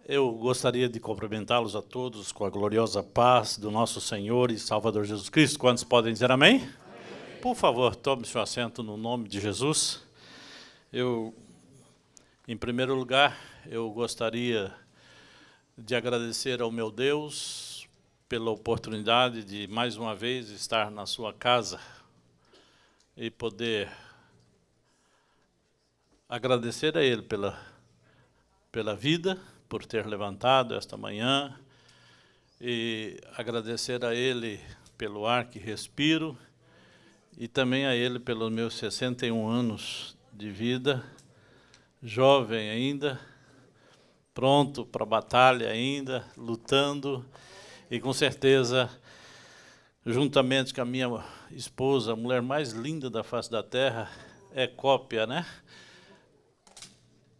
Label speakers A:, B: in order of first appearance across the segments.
A: Eu gostaria de cumprimentá-los a todos com a gloriosa paz do nosso Senhor e Salvador Jesus Cristo. Quantos podem dizer amém? Amém. Por favor, tome seu assento no nome de Jesus. Em primeiro lugar, eu gostaria de agradecer ao meu Deus pela oportunidade de mais uma vez estar na sua casa e poder agradecer a Ele pela vida, por ter levantado esta manhã, e agradecer a Ele pelo ar que respiro, e também a Ele pelos meus 61 anos de vida, jovem ainda, pronto para a batalha ainda, lutando, e com certeza, juntamente com a minha esposa, a mulher mais linda da face da terra, é cópia, né?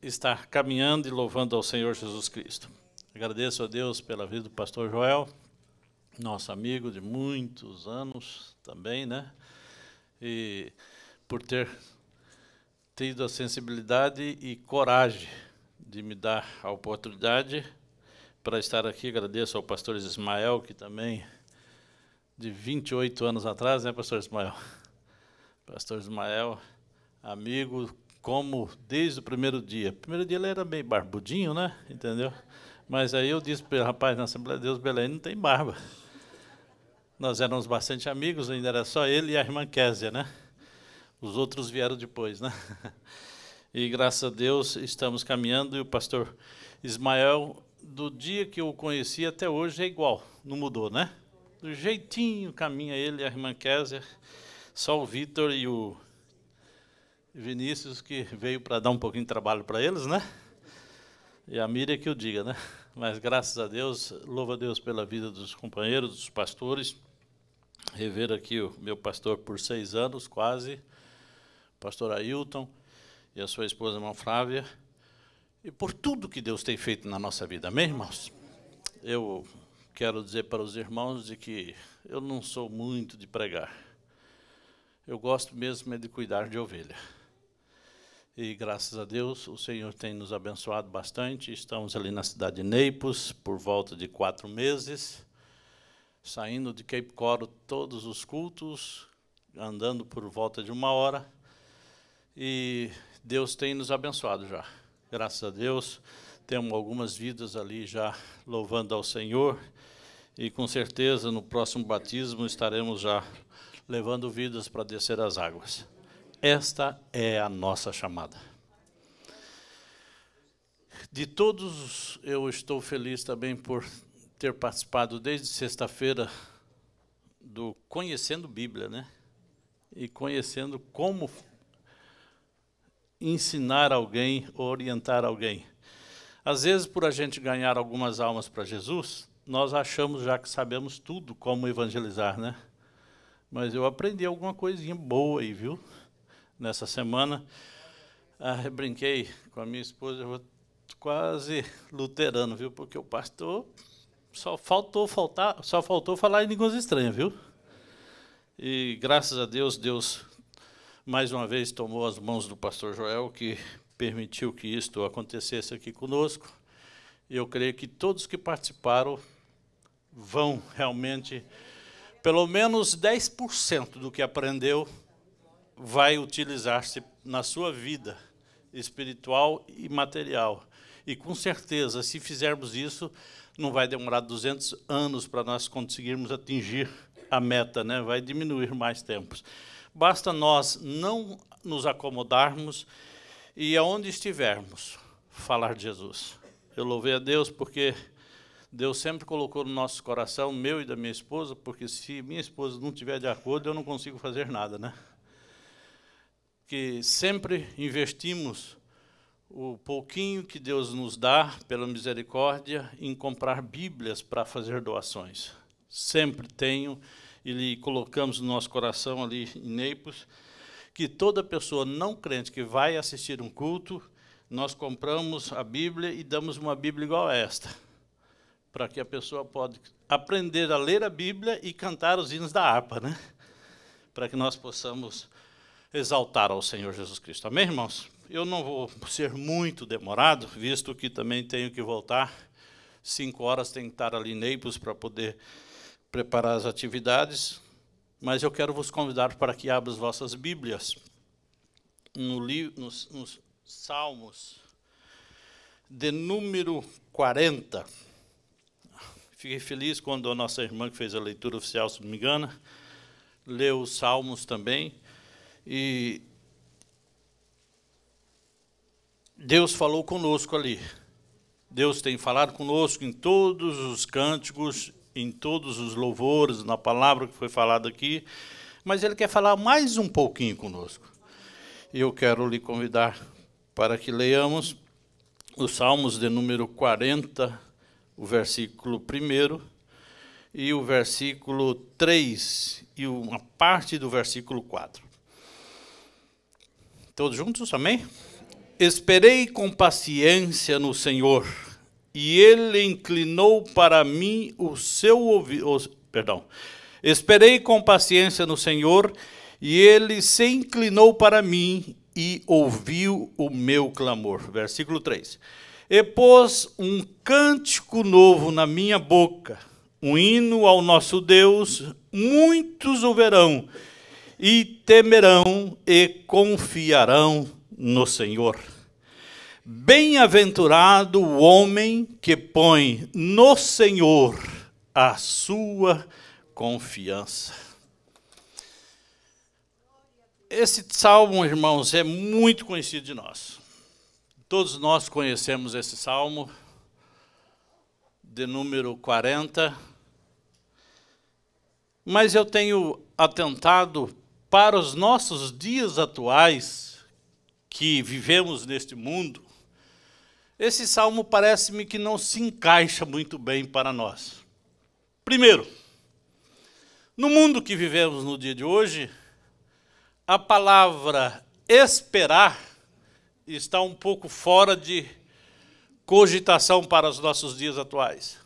A: Estar caminhando e louvando ao Senhor Jesus Cristo. Agradeço a Deus pela vida do pastor Joel, nosso amigo de muitos anos também, né? E por ter tido a sensibilidade e coragem de me dar a oportunidade para estar aqui. Agradeço ao pastor Ismael, que também, de 28 anos atrás, né, pastor Ismael? Pastor Ismael, amigo, como desde o primeiro dia. Primeiro dia ele era meio barbudinho, né? Entendeu? Mas aí eu disse para ele, rapaz, na Assembleia de Deus Belém não tem barba. Nós éramos bastante amigos, ainda era só ele e a irmã Késia, né? Os outros vieram depois, né? E graças a Deus estamos caminhando, e o pastor Ismael, do dia que eu o conheci até hoje, é igual, não mudou, né? Do jeitinho caminha ele e a irmã Késia, só o Vitor e o Vinícius, que veio para dar um pouquinho de trabalho para eles, né? E a Miriam que eu diga, né? Mas graças a Deus, louvo a Deus pela vida dos companheiros, dos pastores. Rever aqui o meu pastor por 6 anos, quase, pastor Ailton, e a sua esposa, irmã Flávia, e por tudo que Deus tem feito na nossa vida, amém, irmãos? Eu quero dizer para os irmãos de que eu não sou muito de pregar. Eu gosto mesmo de cuidar de ovelha. E graças a Deus o Senhor tem nos abençoado bastante. Estamos ali na cidade de Naples por volta de 4 meses, saindo de Cape Coral todos os cultos, andando por volta de 1 hora, e Deus tem nos abençoado já. Graças a Deus, temos algumas vidas ali já louvando ao Senhor, e com certeza no próximo batismo estaremos já levando vidas para descer as águas. Esta é a nossa chamada. De todos, eu estou feliz também por ter participado desde sexta-feira do Conhecendo Bíblia, né? E conhecendo como ensinar alguém, orientar alguém. Às vezes, por a gente ganhar algumas almas para Jesus, nós achamos já que sabemos tudo como evangelizar, né? Mas eu aprendi alguma coisinha boa aí, viu? Nessa semana, eu brinquei com a minha esposa, eu vou quase luterano, viu? Porque o pastor só faltou falar em línguas estranhas, viu? E graças a Deus, Deus mais uma vez tomou as mãos do pastor Joel, que permitiu que isto acontecesse aqui conosco. E eu creio que todos que participaram vão realmente, pelo menos 10% do que aprendeu, vai utilizar-se na sua vida espiritual e material. E com certeza, se fizermos isso, não vai demorar 200 anos para nós conseguirmos atingir a meta, né? Vai diminuir mais tempos. Basta nós não nos acomodarmos e, aonde estivermos, falar de Jesus. Eu louvei a Deus porque Deus sempre colocou no nosso coração, meu e da minha esposa, porque se minha esposa não estiver de acordo, eu não consigo fazer nada, né? Que sempre investimos o pouquinho que Deus nos dá, pela misericórdia, em comprar Bíblias para fazer doações. Sempre tenho, e colocamos no nosso coração ali em Naples, que toda pessoa não crente que vai assistir um culto, nós compramos a Bíblia e damos uma Bíblia igual a esta, para que a pessoa possa aprender a ler a Bíblia e cantar os hinos da harpa, né? Para que nós possamos exaltar ao Senhor Jesus Cristo. Amém, irmãos? Eu não vou ser muito demorado, visto que também tenho que voltar 5 horas tem que estar ali em Naples para poder preparar as atividades, mas eu quero vos convidar para que abram as vossas Bíblias nos Salmos de número 40. Fiquei feliz quando a nossa irmã que fez a leitura oficial, se não me engano, leu os Salmos também, e Deus falou conosco ali. Deus tem falado conosco em todos os cânticos, em todos os louvores, na palavra que foi falada aqui, mas Ele quer falar mais um pouquinho conosco. E eu quero lhe convidar para que leiamos os Salmos de número 40, o versículo 1 e o versículo 3 e uma parte do versículo 4. Todos juntos, amém? Esperei com paciência no Senhor, e Ele inclinou para mim o seu ouvido. Esperei com paciência no Senhor, e Ele se inclinou para mim e ouviu o meu clamor. Versículo 3. E pôs um cântico novo na minha boca, um hino ao nosso Deus. Muitos o verão e temerão e confiarão no Senhor. Bem-aventurado o homem que põe no Senhor a sua confiança. Esse salmo, irmãos, é muito conhecido de nós. Todos nós conhecemos esse salmo, de número 40. Mas eu tenho atentado para os nossos dias atuais, que vivemos neste mundo. Esse salmo parece-me que não se encaixa muito bem para nós. Primeiro, no mundo que vivemos no dia de hoje, a palavra esperar está um pouco fora de cogitação para os nossos dias atuais.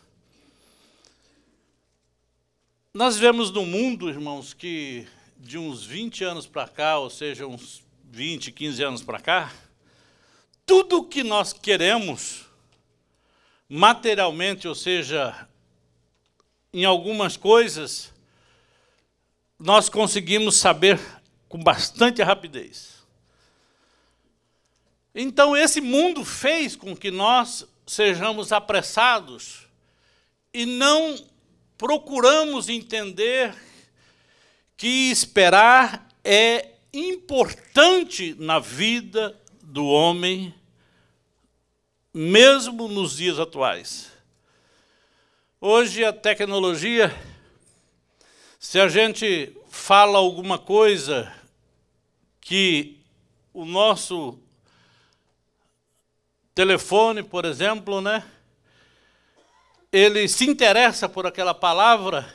A: Nós vivemos num mundo, irmãos, que de uns 20 anos para cá, ou seja, uns 20, 15 anos para cá, tudo que nós queremos, materialmente, ou seja, em algumas coisas, nós conseguimos saber com bastante rapidez. Então, esse mundo fez com que nós sejamos apressados e não procuramos entender que esperar é importante na vida do homem, mesmo nos dias atuais. Hoje a tecnologia, se a gente fala alguma coisa que o nosso telefone, por exemplo, ele se interessa por aquela palavra,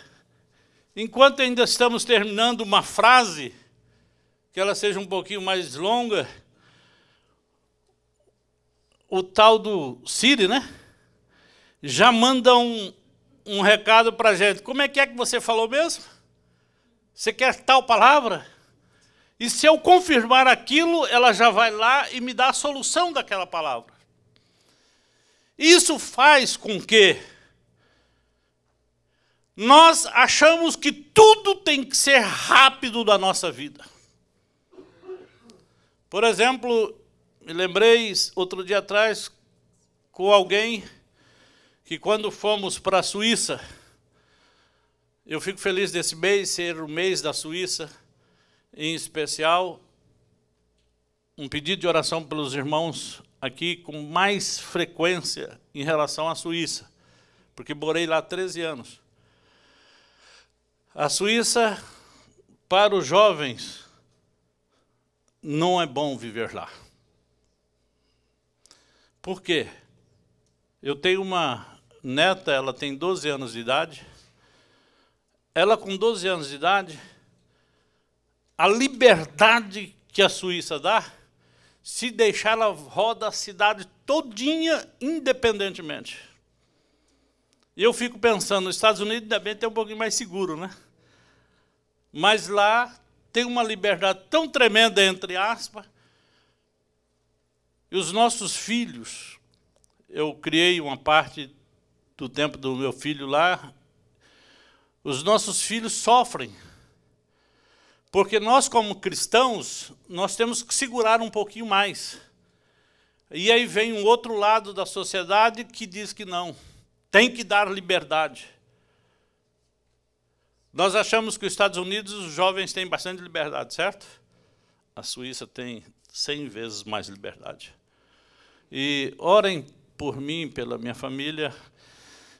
A: enquanto ainda estamos terminando uma frase, que ela seja um pouquinho mais longa, o tal do Siri, já manda um recado para a gente. Como é que você falou mesmo? Você quer tal palavra? E se eu confirmar aquilo, ela já vai lá e me dá a solução daquela palavra. Isso faz com que nós achamos que tudo tem que ser rápido da nossa vida. Por exemplo, me lembrei outro dia atrás com alguém que quando fomos para a Suíça, eu fico feliz desse mês ser o mês da Suíça, em especial, um pedido de oração pelos irmãos aqui com mais frequência em relação à Suíça, porque morei lá 13 anos. A Suíça, para os jovens, não é bom viver lá. Por quê? Eu tenho uma neta, ela tem 12 anos de idade. Ela, com 12 anos de idade, a liberdade que a Suíça dá, se deixar, ela roda a cidade todinha independentemente. E eu fico pensando, nos Estados Unidos ainda bem tem um pouquinho mais seguro, Mas lá tem uma liberdade tão tremenda, entre aspas, e os nossos filhos, eu criei uma parte do tempo do meu filho lá, os nossos filhos sofrem. Porque nós, como cristãos, nós temos que segurar um pouquinho mais. E aí vem um outro lado da sociedade que diz que não, tem que dar liberdade. Nós achamos que os Estados Unidos, os jovens têm bastante liberdade, certo? A Suíça tem 100 vezes mais liberdade. E orem por mim, pela minha família.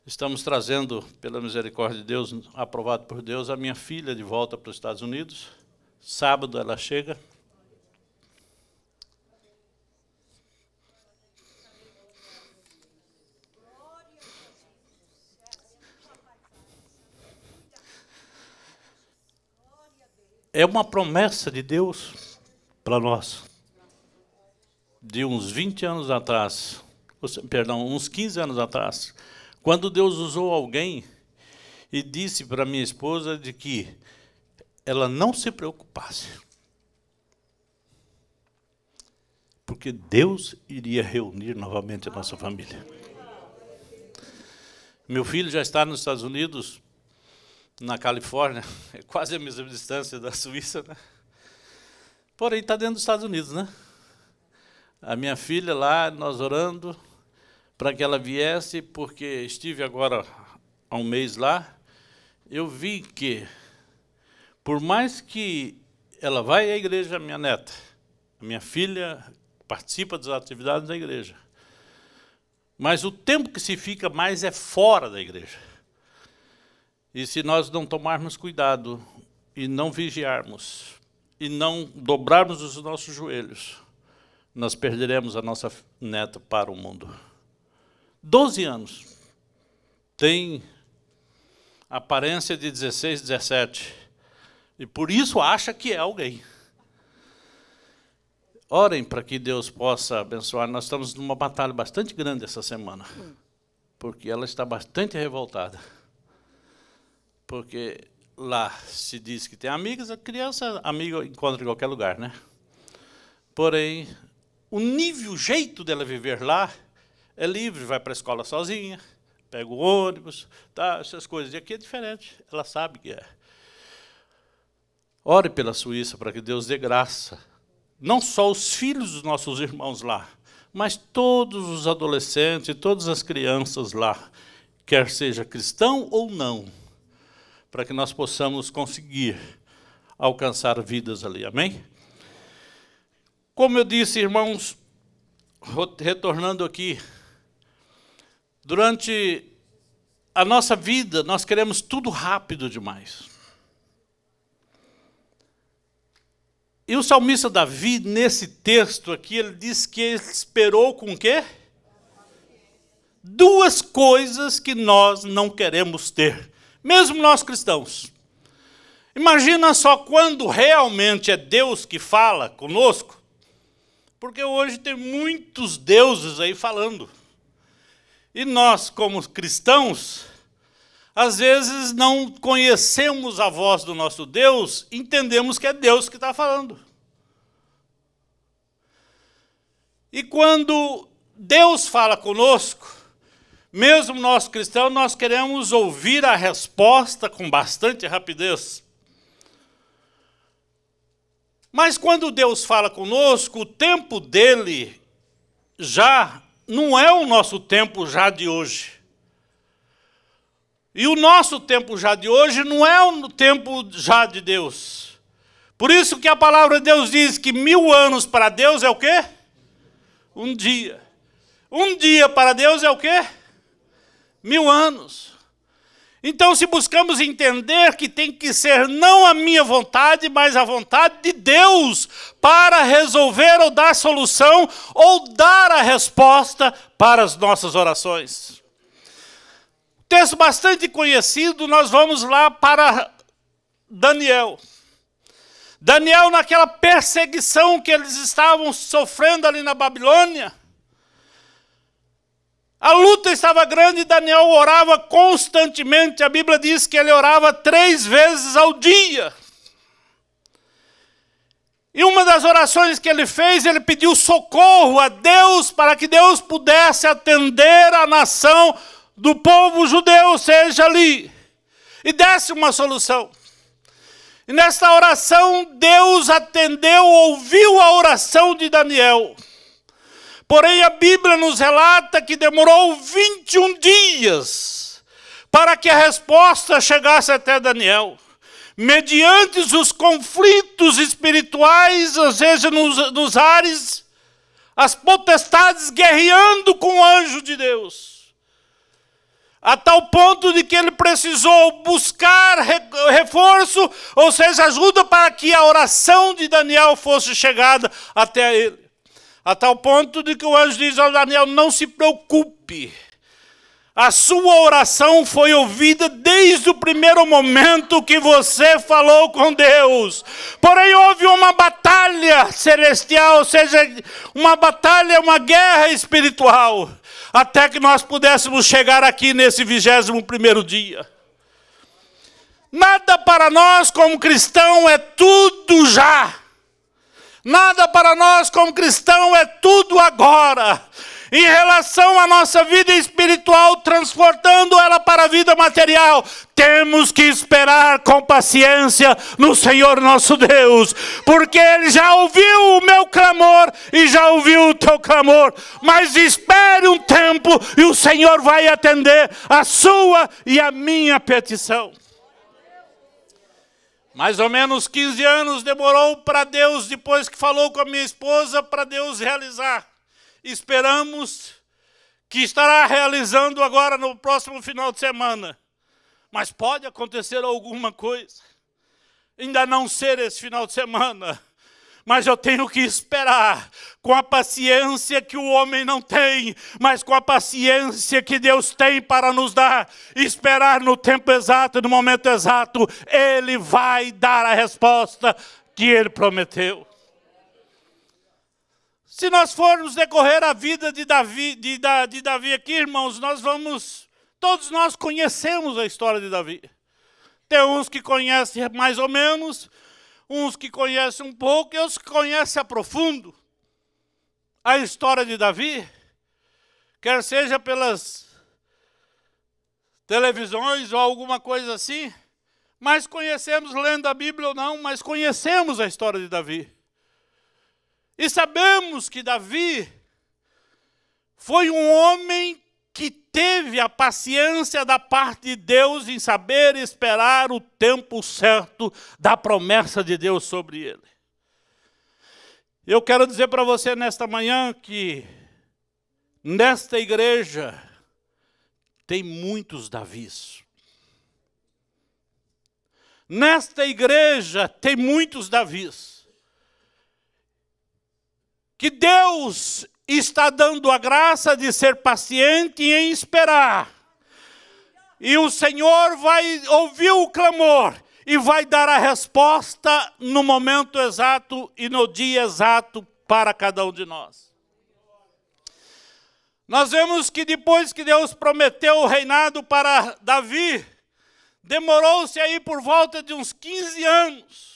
A: Estamos trazendo, pela misericórdia de Deus, aprovado por Deus, a minha filha de volta para os Estados Unidos. Sábado ela chega. É uma promessa de Deus para nós, de uns 20 anos atrás, perdão, uns 15 anos atrás, quando Deus usou alguém e disse para minha esposa de que ela não se preocupasse, porque Deus iria reunir novamente a nossa família. Meu filho já está nos Estados Unidos, na Califórnia, é quase a mesma distância da Suíça, né? Porém, está dentro dos Estados Unidos, né? A minha filha lá, nós orando para que ela viesse, porque estive agora há um mês lá, eu vi que, por mais que ela vai à igreja, minha neta, a minha filha participa das atividades da igreja, mas o tempo que se fica mais é fora da igreja. E se nós não tomarmos cuidado e não vigiarmos e não dobrarmos os nossos joelhos, nós perderemos a nossa neta para o mundo. 12 anos. Tem aparência de 16, 17. E por isso acha que é alguém. Orem para que Deus possa abençoar. Nós estamos numa batalha bastante grande essa semana, porque ela está bastante revoltada. Porque lá se diz que tem amigas, a criança amiga encontra em qualquer lugar, né? Porém, o jeito dela viver lá é livre, vai para a escola sozinha, pega o ônibus, tá, essas coisas. E aqui é diferente, ela sabe que é. Ore pela Suíça para que Deus dê graça, não só os filhos dos nossos irmãos lá, mas todos os adolescentes e todas as crianças lá, quer seja cristão ou não, para que nós possamos conseguir alcançar vidas ali, amém? Como eu disse, irmãos, retornando aqui, durante a nossa vida, nós queremos tudo rápido demais. E o salmista Davi, nesse texto aqui, ele diz que ele esperou com o quê? Duas coisas que nós não queremos ter. Mesmo nós cristãos. Imagina só quando realmente é Deus que fala conosco, porque hoje tem muitos deuses aí falando. E nós, como cristãos, às vezes não conhecemos a voz do nosso Deus, entendemos que é Deus que está falando. E quando Deus fala conosco, mesmo nós cristãos, nós queremos ouvir a resposta com bastante rapidez. Mas quando Deus fala conosco, o tempo dele já não é o nosso tempo já de hoje. E o nosso tempo já de hoje não é o tempo já de Deus. Por isso que a palavra de Deus diz que 1000 anos para Deus é o quê? Um dia. Um dia para Deus é o quê? 1000 anos. Então, se buscamos entender que tem que ser não a minha vontade, mas a vontade de Deus para resolver ou dar solução ou dar a resposta para as nossas orações. Texto bastante conhecido, nós vamos lá para Daniel. Daniel, naquela perseguição que eles estavam sofrendo ali na Babilônia, a luta estava grande e Daniel orava constantemente. A Bíblia diz que ele orava 3 vezes ao dia. E uma das orações que ele fez, ele pediu socorro a Deus para que Deus pudesse atender a nação do povo judeu seja ali. E desse uma solução. E nesta oração, Deus atendeu, ouviu a oração de Daniel. Porém, a Bíblia nos relata que demorou 21 dias para que a resposta chegasse até Daniel. Mediante os conflitos espirituais, ou seja, nos ares, as potestades guerreando com o anjo de Deus. A tal ponto de que ele precisou buscar reforço, ou seja, ajuda para que a oração de Daniel fosse chegada até ele. A tal ponto de que o anjo diz ao Daniel, não se preocupe. A sua oração foi ouvida desde o primeiro momento que você falou com Deus. Porém, houve uma batalha celestial, ou seja, uma batalha, uma guerra espiritual, até que nós pudéssemos chegar aqui nesse 21º dia. Nada para nós como cristão é tudo já. Nada para nós como cristão é tudo agora. Em relação à nossa vida espiritual, transportando ela para a vida material, temos que esperar com paciência no Senhor nosso Deus, porque Ele já ouviu o meu clamor e já ouviu o teu clamor, mas espere um tempo e o Senhor vai atender a sua e a minha petição. Mais ou menos 15 anos demorou para Deus, depois que falou com a minha esposa, para Deus realizar. Esperamos que estará realizando agora no próximo final de semana. Mas pode acontecer alguma coisa. Ainda não ser esse final de semana. Mas eu tenho que esperar com a paciência que o homem não tem, mas com a paciência que Deus tem para nos dar. Esperar no tempo exato, no momento exato, Ele vai dar a resposta que Ele prometeu. Se nós formos decorrer a vida de Davi aqui, irmãos, todos nós conhecemos a história de Davi. Tem uns que conhecem mais ou menos, uns que conhecem um pouco e outros que conhecem a profundo. A história de Davi, quer seja pelas televisões ou alguma coisa assim, mas conhecemos, lendo a Bíblia ou não, mas conhecemos a história de Davi. E sabemos que Davi foi um homem que teve a paciência da parte de Deus em saber esperar o tempo certo da promessa de Deus sobre ele. Eu quero dizer para você nesta manhã que nesta igreja tem muitos Davis. Nesta igreja tem muitos Davis. Que Deus está dando a graça de ser paciente em esperar. E o Senhor vai ouvir o clamor e vai dar a resposta no momento exato e no dia exato para cada um de nós. Nós vemos que depois que Deus prometeu o reinado para Davi, demorou-se aí por volta de uns 15 anos.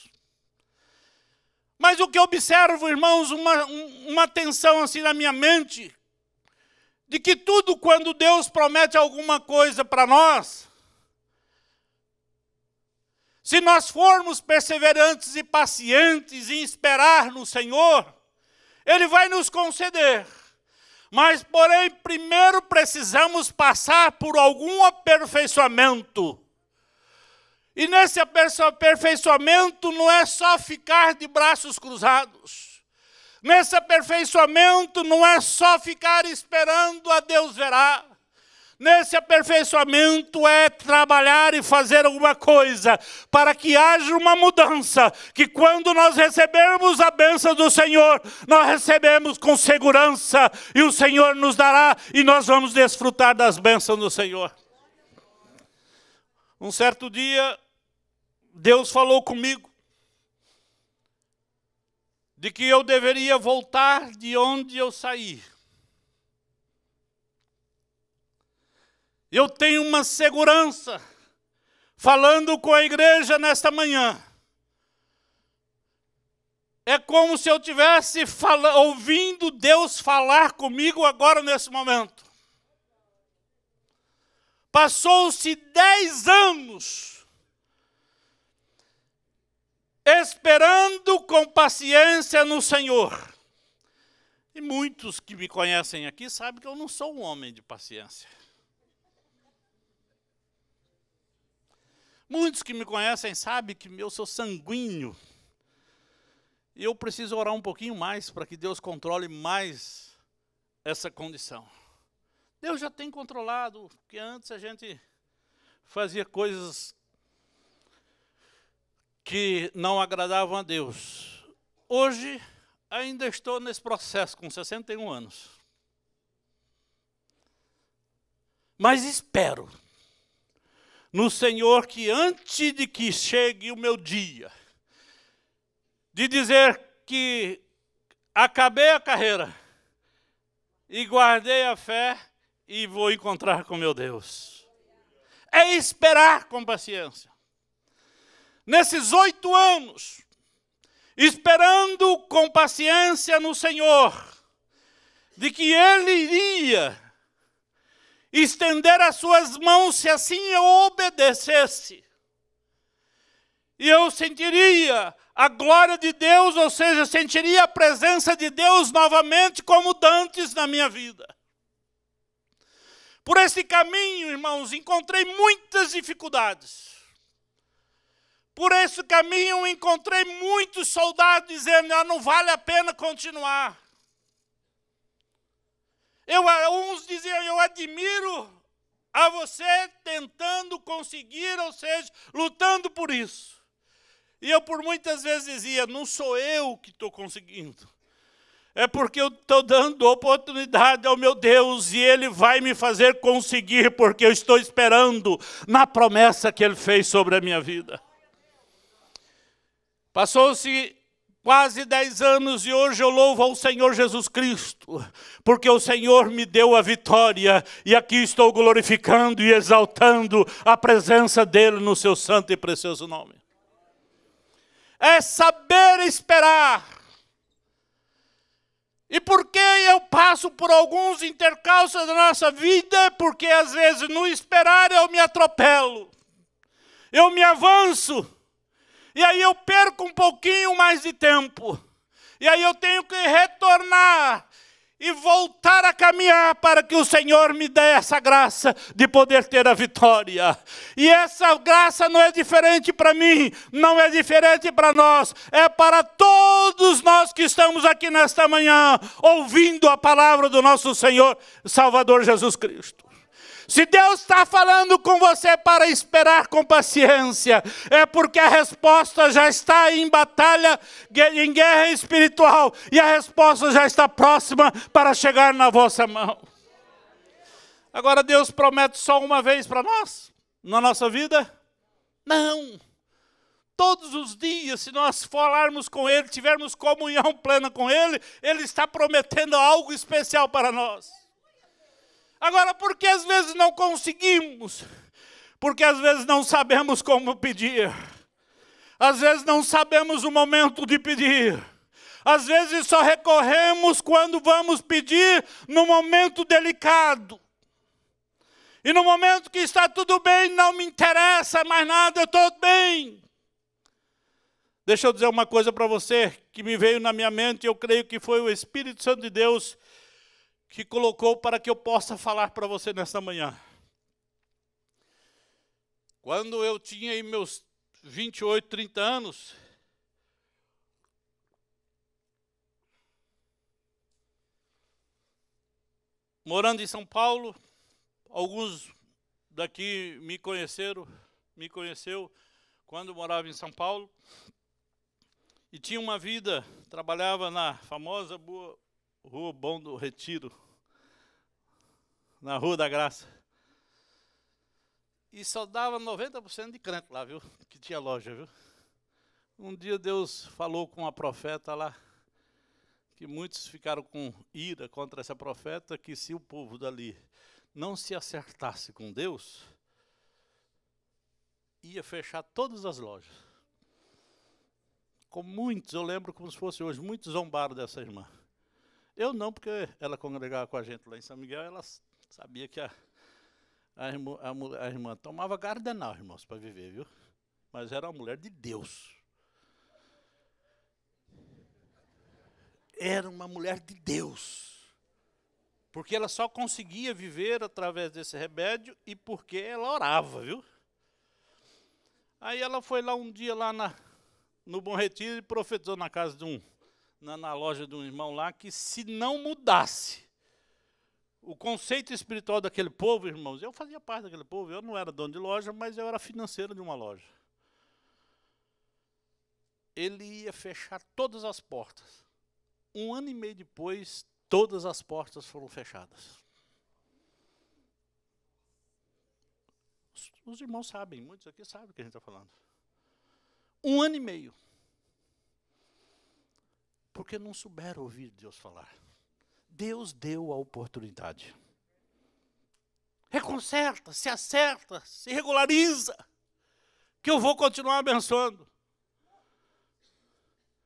A: Mas o que eu observo, irmãos, uma tensão assim na minha mente, de que tudo quando Deus promete alguma coisa para nós, se nós formos perseverantes e pacientes em esperar no Senhor, Ele vai nos conceder. Mas, porém, primeiro precisamos passar por algum aperfeiçoamento. E nesse aperfeiçoamento não é só ficar de braços cruzados. Nesse aperfeiçoamento não é só ficar esperando a Deus verá. Nesse aperfeiçoamento é trabalhar e fazer alguma coisa para que haja uma mudança, que quando nós recebermos a bênção do Senhor, nós recebemos com segurança e o Senhor nos dará e nós vamos desfrutar das bênçãos do Senhor. Um certo dia, Deus falou comigo de que eu deveria voltar de onde eu saí. Eu tenho uma segurança, falando com a igreja nesta manhã. É como se eu estivesse ouvindo Deus falar comigo agora nesse momento. Passou-se 10 anos esperando com paciência no Senhor. E muitos que me conhecem aqui sabem que eu não sou um homem de paciência. Muitos que me conhecem sabem que eu sou sanguíneo. E eu preciso orar um pouquinho mais para que Deus controle mais essa condição. Deus já tem controlado, porque antes a gente fazia coisas que não agradavam a Deus. Hoje, ainda estou nesse processo, com 61 anos. Mas espero no Senhor que antes de que chegue o meu dia, de dizer que acabei a carreira e guardei a fé e vou encontrar com meu Deus. É esperar com paciência. Nesses 8 anos, esperando com paciência no Senhor, de que Ele iria estender as suas mãos se assim eu obedecesse. E eu sentiria a glória de Deus, ou seja, sentiria a presença de Deus novamente como dantes na minha vida. Por esse caminho, irmãos, encontrei muitas dificuldades. Por esse caminho encontrei muitos soldados dizendo, não vale a pena continuar. Uns diziam, eu admiro a você tentando conseguir, ou seja, lutando por isso. E eu por muitas vezes dizia, não sou eu que estou conseguindo. É porque eu estou dando oportunidade ao meu Deus e Ele vai me fazer conseguir, porque eu estou esperando na promessa que Ele fez sobre a minha vida. Passou-se quase 10 anos e hoje eu louvo ao Senhor Jesus Cristo, porque o Senhor me deu a vitória e aqui estou glorificando e exaltando a presença dEle no seu santo e precioso nome. É saber esperar. E por que eu passo por alguns intercalços da nossa vida? Porque às vezes no esperar eu me atropelo, eu me avanço. E aí eu perco um pouquinho mais de tempo. E aí eu tenho que retornar e voltar a caminhar para que o Senhor me dê essa graça de poder ter a vitória. E essa graça não é diferente para mim, não é diferente para nós. É para todos nós que estamos aqui nesta manhã, ouvindo a palavra do nosso Senhor Salvador Jesus Cristo. Se Deus está falando com você para esperar com paciência, é porque a resposta já está em batalha, em guerra espiritual, e a resposta já está próxima para chegar na vossa mão. Agora Deus promete só uma vez para nós, na nossa vida? Não. Todos os dias, se nós falarmos com Ele, tivermos comunhão plena com Ele, Ele está prometendo algo especial para nós. Agora, por que às vezes não conseguimos? Porque às vezes não sabemos como pedir. Às vezes não sabemos o momento de pedir. Às vezes só recorremos quando vamos pedir no momento delicado. E no momento que está tudo bem, não me interessa mais nada, eu estou bem. Deixa eu dizer uma coisa para você que me veio na minha mente, eu creio que foi o Espírito Santo de Deus que colocou para que eu possa falar para você nesta manhã. Quando eu tinha aí meus 28, 30 anos, morando em São Paulo, alguns daqui me conheceu quando eu morava em São Paulo, e tinha uma vida, trabalhava na famosa Rua Bom do Retiro, na Rua da Graça. E só dava 90% de crente lá, viu? Que tinha loja, viu? Um dia Deus falou com uma profeta lá, que muitos ficaram com ira contra essa profeta, que se o povo dali não se acertasse com Deus, ia fechar todas as lojas. Com muitos, eu lembro como se fosse hoje, muitos zombaram dessa irmã. Eu não, porque ela congregava com a gente lá em São Miguel, ela sabia que A irmã tomava Gardenal, irmãos, para viver, viu? Mas era uma mulher de Deus. Era uma mulher de Deus. Porque ela só conseguia viver através desse remédio e porque ela orava, viu? Aí ela foi lá um dia lá no Bom Retiro e profetizou na casa de na loja de um irmão lá, que se não mudasse o conceito espiritual daquele povo, irmãos, eu fazia parte daquele povo, eu não era dono de loja, mas eu era financeiro de uma loja. Ele ia fechar todas as portas. 1 ano e meio depois, todas as portas foram fechadas. Os irmãos sabem, muitos aqui sabem o que a gente está falando. 1 ano e meio. Porque não souberam ouvir Deus falar. Deus deu a oportunidade. Reconserta, se acerta, se regulariza, que eu vou continuar abençoando.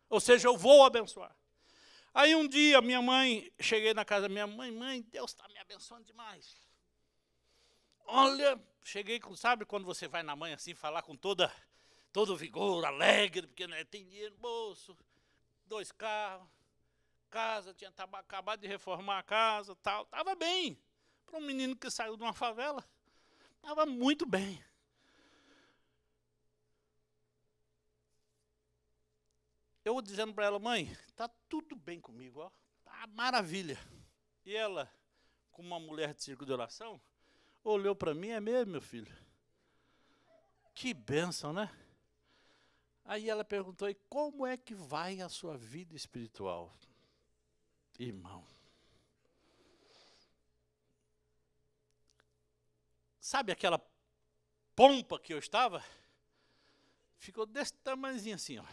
A: Ou seja, eu vou abençoar. Aí um dia, minha mãe, cheguei na casa da minha mãe, mãe, Deus está me abençoando demais. Olha, cheguei com, sabe quando você vai na mãe assim, falar com todo vigor, alegre, porque né, tem dinheiro no bolso, 2 carros, casa, tinha acabado de reformar a casa, tal, estava bem. Para um menino que saiu de uma favela, estava muito bem. Eu dizendo para ela, mãe, está tudo bem comigo, ó, tá maravilha. E ela, como uma mulher de círculo de oração, olhou para mim, é mesmo, meu filho? Que bênção, né? Aí ela perguntou, e como é que vai a sua vida espiritual? Irmão, sabe aquela pompa que eu estava? Ficou desse tamanhozinho assim, ó.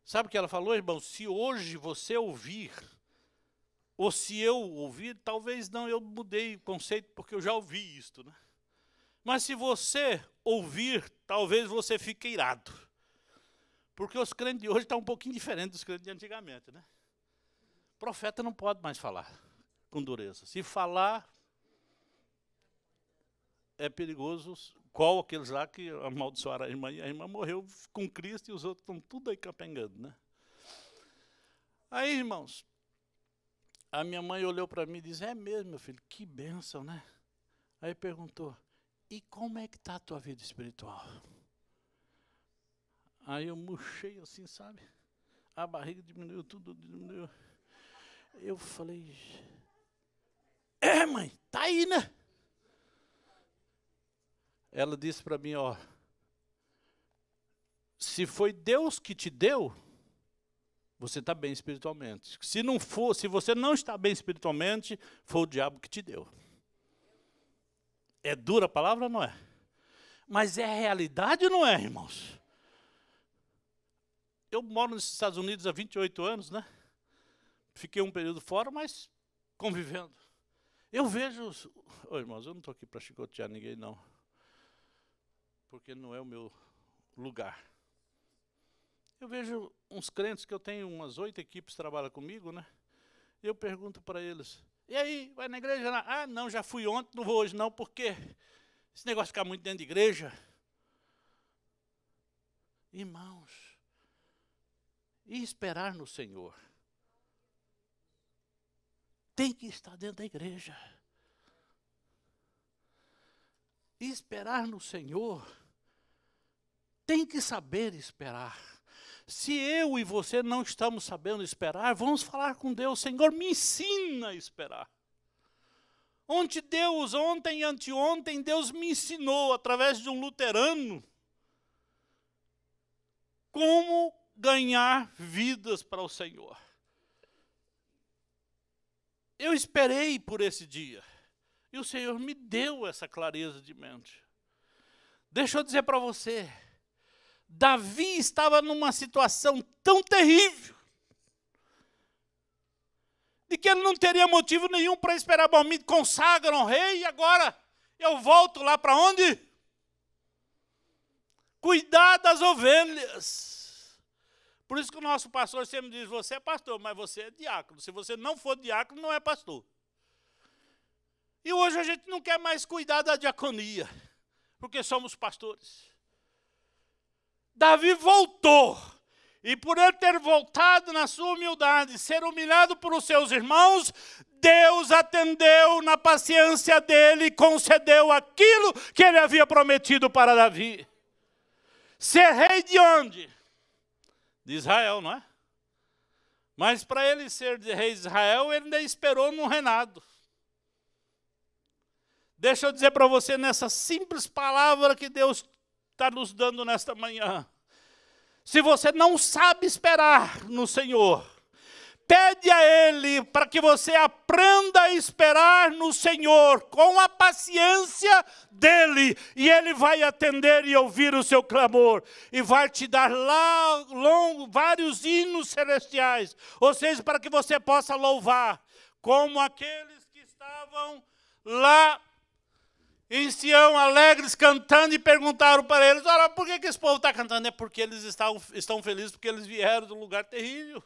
A: Sabe o que ela falou, irmão? Se hoje você ouvir, ou se eu ouvir, talvez não, eu mudei o conceito, porque eu já ouvi isto, né? Mas se você ouvir, talvez você fique irado. Porque os crentes de hoje estão um pouquinho diferentes dos crentes de antigamente, né? O profeta não pode mais falar com dureza. Se falar, é perigoso, qual aqueles lá que amaldiçoaram a irmã, e a irmã morreu com Cristo e os outros estão tudo aí capengando, né? Aí, irmãos, a minha mãe olhou para mim e disse, é mesmo, meu filho, que bênção, né? Aí perguntou, e como é que está a tua vida espiritual? Aí eu murchei assim, sabe? A barriga diminuiu, tudo diminuiu. Eu falei, mãe, tá aí, né? Ela disse para mim, ó, se foi Deus que te deu, você está bem espiritualmente. Se não for, se você não está bem espiritualmente, foi o diabo que te deu. É dura a palavra, não é? Mas é realidade, não é, irmãos? Eu moro nos Estados Unidos há 28 anos, né? Fiquei um período fora, mas convivendo. Eu vejo... Ô, irmãos, eu não estou aqui para chicotear ninguém, não. Porque não é o meu lugar. Eu vejo uns crentes que eu tenho umas 8 equipes que trabalham comigo, né? E eu pergunto para eles, e aí, vai na igreja? Ah, não, já fui ontem, não vou hoje não, porque esse negócio de ficar muito dentro de igreja. Irmãos, e esperar no Senhor? Tem que estar dentro da igreja. E esperar no Senhor, tem que saber esperar. Se eu e você não estamos sabendo esperar, vamos falar com Deus, Senhor, me ensina a esperar. Ontem e anteontem, Deus me ensinou, através de um luterano, como ganhar vidas para o Senhor. Eu esperei por esse dia. E o Senhor me deu essa clareza de mente. Deixa eu dizer para você, Davi estava numa situação tão terrível, de que ele não teria motivo nenhum para esperar. Bom, me consagram rei e agora eu volto lá para onde? Cuidar das ovelhas. Por isso que o nosso pastor sempre diz, você é pastor, mas você é diácono. Se você não for diácono, não é pastor. E hoje a gente não quer mais cuidar da diaconia, porque somos pastores. Davi voltou, e por ele ter voltado na sua humildade, ser humilhado por os seus irmãos, Deus atendeu na paciência dele e concedeu aquilo que ele havia prometido para Davi. Ser rei de onde? De Israel, não é? Mas para ele ser rei de Israel, ele ainda esperou no reinado. Deixa eu dizer para você nessa simples palavra que Deus está nos dando nesta manhã. Se você não sabe esperar no Senhor, pede a Ele para que você aprenda a esperar no Senhor com a paciência dEle. E Ele vai atender e ouvir o seu clamor. E vai te dar lá vários hinos celestiais. Ou seja, para que você possa louvar como aqueles que estavam lá em Sião, alegres, cantando, e perguntaram para eles, olha, por que esse povo está cantando? É porque eles estão felizes, porque eles vieram de um lugar terrível.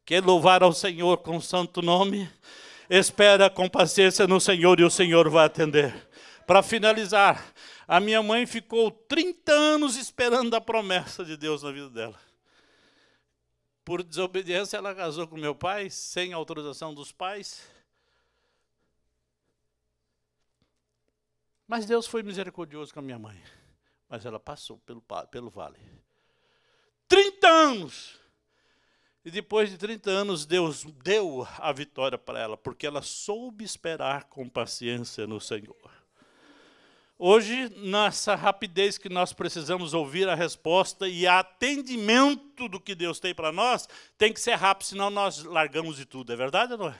A: Quer louvar ao Senhor com o santo nome? Espera com paciência no Senhor e o Senhor vai atender. Para finalizar, a minha mãe ficou 30 anos esperando a promessa de Deus na vida dela. Por desobediência, ela casou com meu pai, sem autorização dos pais. Mas Deus foi misericordioso com a minha mãe. Mas ela passou pelo vale. 30 anos! E depois de 30 anos, Deus deu a vitória para ela, porque ela soube esperar com paciência no Senhor. Hoje, nessa rapidez que nós precisamos ouvir a resposta e atendimento do que Deus tem para nós, tem que ser rápido, senão nós largamos de tudo. É verdade ou não é?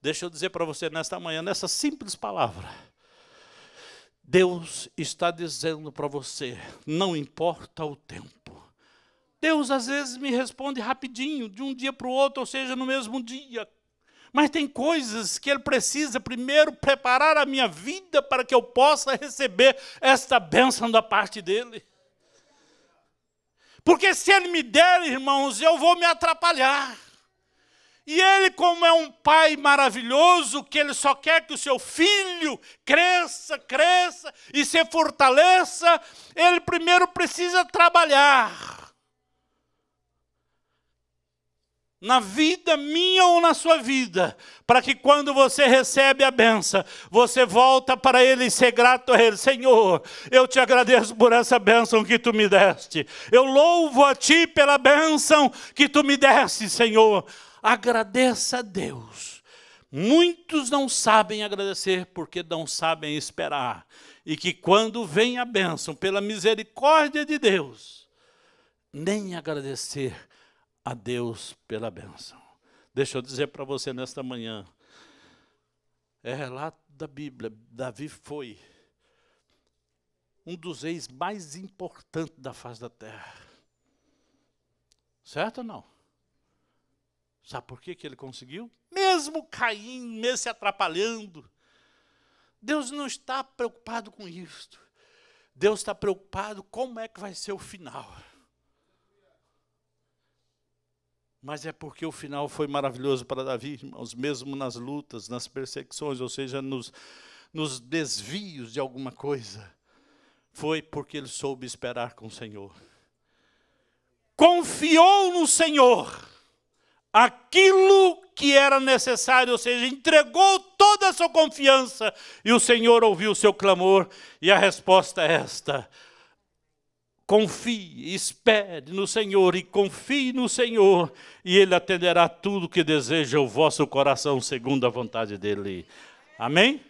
A: Deixa eu dizer para você nesta manhã, nessa simples palavra. Deus está dizendo para você, não importa o tempo. Deus às vezes me responde rapidinho, de um dia para o outro, ou seja, no mesmo dia. Mas tem coisas que Ele precisa primeiro preparar a minha vida para que eu possa receber esta bênção da parte dEle. Porque se Ele me der, irmãos, eu vou me atrapalhar. E Ele, como é um pai maravilhoso, que Ele só quer que o seu filho cresça e se fortaleça, Ele primeiro precisa trabalhar. Na vida minha ou na sua vida, para que quando você recebe a bênção, você volta para Ele e ser grato a Ele. Senhor, eu te agradeço por essa bênção que Tu me deste. Eu louvo a Ti pela bênção que Tu me deste, Senhor. Agradeça a Deus. Muitos não sabem agradecer porque não sabem esperar. E que quando vem a bênção, pela misericórdia de Deus, nem agradecer a Deus pela bênção. Deixa eu dizer para você nesta manhã, é relato da Bíblia, Davi foi um dos reis mais importantes da face da terra. Certo ou não? Sabe por que ele conseguiu? Mesmo caindo, mesmo se atrapalhando. Deus não está preocupado com isto. Deus está preocupado como é que vai ser o final. Mas é porque o final foi maravilhoso para Davi, irmãos, mesmo nas lutas, nas perseguições, ou seja, nos desvios de alguma coisa. Foi porque ele soube esperar com o Senhor. Confiou no Senhor aquilo que era necessário, ou seja, entregou toda a sua confiança, e o Senhor ouviu o seu clamor, e a resposta é esta: confie, espere no Senhor, e confie no Senhor, e Ele atenderá tudo que deseja o vosso coração, segundo a vontade dEle. Amém?